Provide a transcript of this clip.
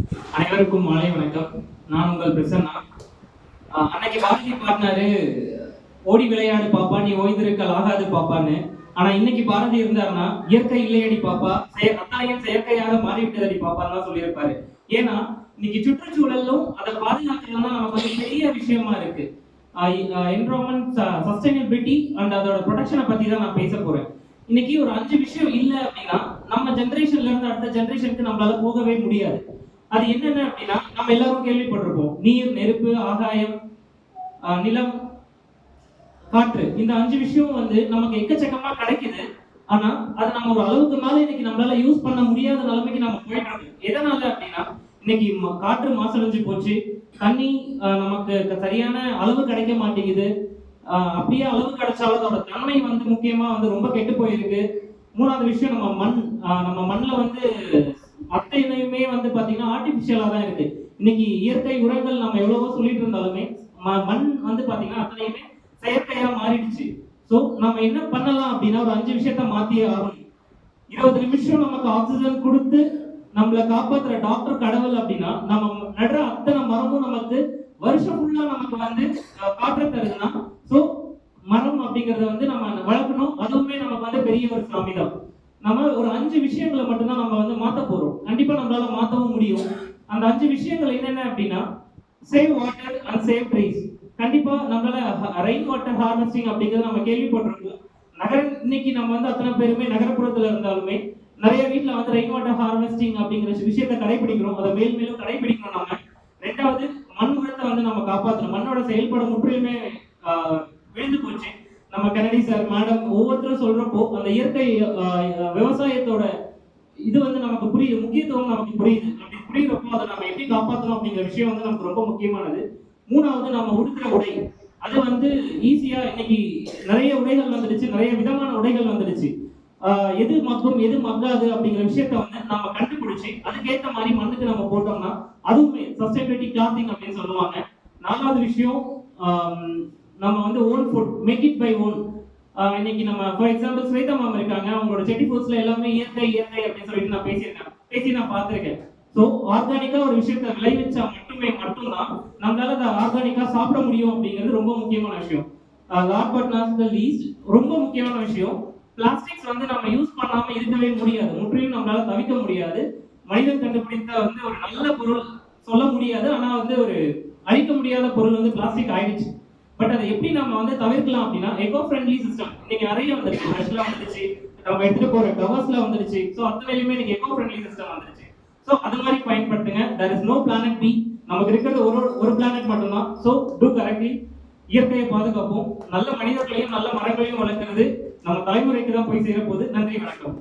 அனைவருக்கும் மாலை வணக்கம். நான் உங்கள் பிரசன்னா. அன்னைக்கு பாரதி பாடினாரு, ஓடி விளையாடு பாப்பா நீ ஓய்ந்திருக்கல் ஆகாது பாப்பான்னு. ஆனா இன்னைக்கு பாரதி இருந்தாருன்னா, இயற்கை இல்லையடி பாப்பா அத்தாயம் செயற்கையாக மாறிவிட்டதடி பாப்பான்னு தான் சொல்லியிருப்பாரு. ஏன்னா இன்னைக்கு சுற்றுச்சூழலும் அதை பாதுகாக்கலாம் தான் நமக்கு வந்து பெரிய விஷயமா இருக்கு. என்விரான்மெண்ட் சஸ்டைனபிலிட்டி அண்ட் அதோட ப்ரொடெக்ஷனை பத்தி தான் நான் பேச போறேன். இன்னைக்கு ஒரு 5 விஷயம் இல்லை அப்படின்னா நம்ம ஜெனரேஷன்ல இருந்து அடுத்த ஜெனரேஷனுக்கு நம்மளால போகவே முடியாது. அது என்னென்ன அப்படின்னா, நம்ம எல்லாரும் கேள்விப்பட்டிருப்போம், நீர், நெருப்பு, ஆகாயம், நிலம், காற்று. இந்த 5 விஷயம் வந்து நமக்கு எக்கச்சக்கமா கிடைக்குது. ஆனா அது நம்ம ஒரு அளவுக்கு மேல இன்னைக்கு நம்மளால யூஸ் பண்ண முடியாத நிலைமைக்கு நம்ம போயிட்டு இருக்கோம். எதனால அப்படின்னா, இன்னைக்கு காற்று மாசடைஞ்சு போச்சு, தண்ணி நமக்கு சரியான அளவு கிடைக்க மாட்டேங்குது. அப்படியே அளவு கிடைச்சாலும் அதோட தன்மை வந்து முக்கியமா வந்து ரொம்ப கெட்டு போயிருக்கு. 3வது விஷயம், நம்ம மண்ணில் வந்து அத்தனையுமே வந்து பாத்தீங்கன்னா ஆர்டிபிஷியலா தான் இருக்கு. இன்னைக்கு இயற்கை உரங்கள் நம்ம எவ்வளவோ சொல்லிட்டு இருந்தாலுமே மண் வந்து பாத்தீங்கன்னா அத்தனையுமே செயற்கையா மாறிடுச்சு. சோ நம்ம என்ன பண்ணலாம் அப்படின்னா, ஒரு 5 விஷயத்த மாத்தியே ஆகணும். 20 நிமிஷம் நமக்கு ஆக்சிஜன் கொடுத்து நம்மளை காப்பாத்துற டாக்டர் கடவுள் அப்படின்னா, நம்ம நடுற அத்தனை மரமும் நமக்கு வருஷம் ஃபுல்லா நமக்கு வந்து காற்று தருதுன்னா, சோ மரம் அப்படிங்கறத வந்து நம்ம வளர்க்கணும். அதுவுமே நமக்கு வந்து பெரிய ஒரு சாமி தான். நம்ம ஒரு 5 விஷயங்களை மட்டும்தான் நம்ம வந்து மாத்த போறோம். கண்டிப்பா நம்மளால மாத்தவும் முடியும். அந்த 5 விஷயங்கள் என்னென்ன அப்படின்னா, save water and save trees. கண்டிப்பா நம்மளால ரெயின் வாட்டர் ஹார்வெஸ்டிங் அப்படிங்கறத நம்ம கேள்விப்பட்டிருக்கோம். இன்னைக்கு நம்ம வந்து அத்தனை பேருமே நகரப்புறத்துல இருந்தாலுமே நிறைய வீட்டுல வந்து ரெயின் வாட்டர் ஹார்வெஸ்டிங் அப்படிங்கிற விஷயத்தை கடைபிடிக்கிறோம். அதை மேலும் கடைபிடிக்கணும். நம்ம 2வது, மண் வளத்தை வந்து நம்ம காப்பாற்றணும். மண்ணோட செயல்பாடு முற்றிலுமே விழுந்து போச்சு. நம்ம கெனடி சார், மேடம் ஒவ்வொருத்தரும் சொல்றப்போ அந்த இயற்கை விவசாயத்தோட இது வந்து நமக்கு புரியுது, முக்கியத்துவம் நமக்கு புரியுது. அப்படி புரியுறப்போ அதை நம்ம எப்படி காப்பாற்றணும் அப்படிங்கிற விஷயம் வந்து நமக்கு ரொம்ப முக்கியமானது. 3வது, நம்ம உடுத்துற உடை. அது வந்து ஈஸியா இன்னைக்கு நிறைய உடைகள் வந்துடுச்சு, நிறைய விதமான உடைகள் வந்துடுச்சு. எது மக்கும் எது மக்காது அப்படிங்கிற விஷயத்த வந்து நம்ம கண்டுபிடிச்சு அதுக்கேற்ற மாதிரி மண்ணுக்கு நம்ம போட்டோம்னா அதுவுமே சஸ்டைனபிலிட்டி கிளாத்திங் அப்படின்னு சொல்லுவாங்க. 4வது விஷயம், நம்ம வந்து own food, make it by own. இன்னைக்கு நம்ம ஃபார் எக்ஸாம்பிள் ஸ்வேதா மேம் இருக்காங்க, அவங்களோட செடி ஃபுட்ஸ்ல எல்லாமே இயற்கை அப்படின்னு சொல்லிட்டு நான் பேசி நான் பார்த்திருக்கேன். ஸோ ஆர்கானிக்கா ஒரு விஷயத்த விளைவிச்சா மட்டும்தான் நம்மளால அதை ஆர்கானிக்கா சாப்பிட முடியும் அப்படிங்கிறது ரொம்ப முக்கியமான விஷயம். Last but not the least, ரொம்ப முக்கியமான விஷயம், பிளாஸ்டிக்ஸ் வந்து நம்ம யூஸ் பண்ணாம இருக்கவே முடியாது. முற்றிலும் நம்மளால தவிர்க்க முடியாது. மனிதன் கண்டுபிடித்த வந்து ஒரு நல்ல பொருள் சொல்ல முடியாது, ஆனா வந்து ஒரு அழிக்க முடியாத பொருள் வந்து பிளாஸ்டிக் ஆயிடுச்சு. பட் அதை எப்படி நம்ம வந்து தவிர்க்கலாம் அப்படின்னா, எக்கோ ஃப்ரெண்ட்லி சிஸ்டம் இன்னைக்கு நிறைய வந்துருச்சு. ப்ரஷ்ல வந்துருச்சு, நம்ம எடுத்துட்டு போற கவர்ஸ்ல வந்துருச்சு. ஸோ அத்தனையுமே இன்னைக்கு எக்கோ ஃப்ரெண்ட்லி சிஸ்டம் வந்துருச்சு. ஸோ அது மாதிரி பயன்படுத்துங்க. There is no planet B. நமக்கு இருக்கிறது ஒரு பிளானட் மட்டும்தான். So do correctly. இயற்கையை பாதுகாப்போம். நல்ல மனிதர்களையும் நல்ல மரங்களையும் வளர்க்கிறது நம்ம தலைமுறைக்கு தான் போய் சேர போகுது. நன்றி, வணக்கம்.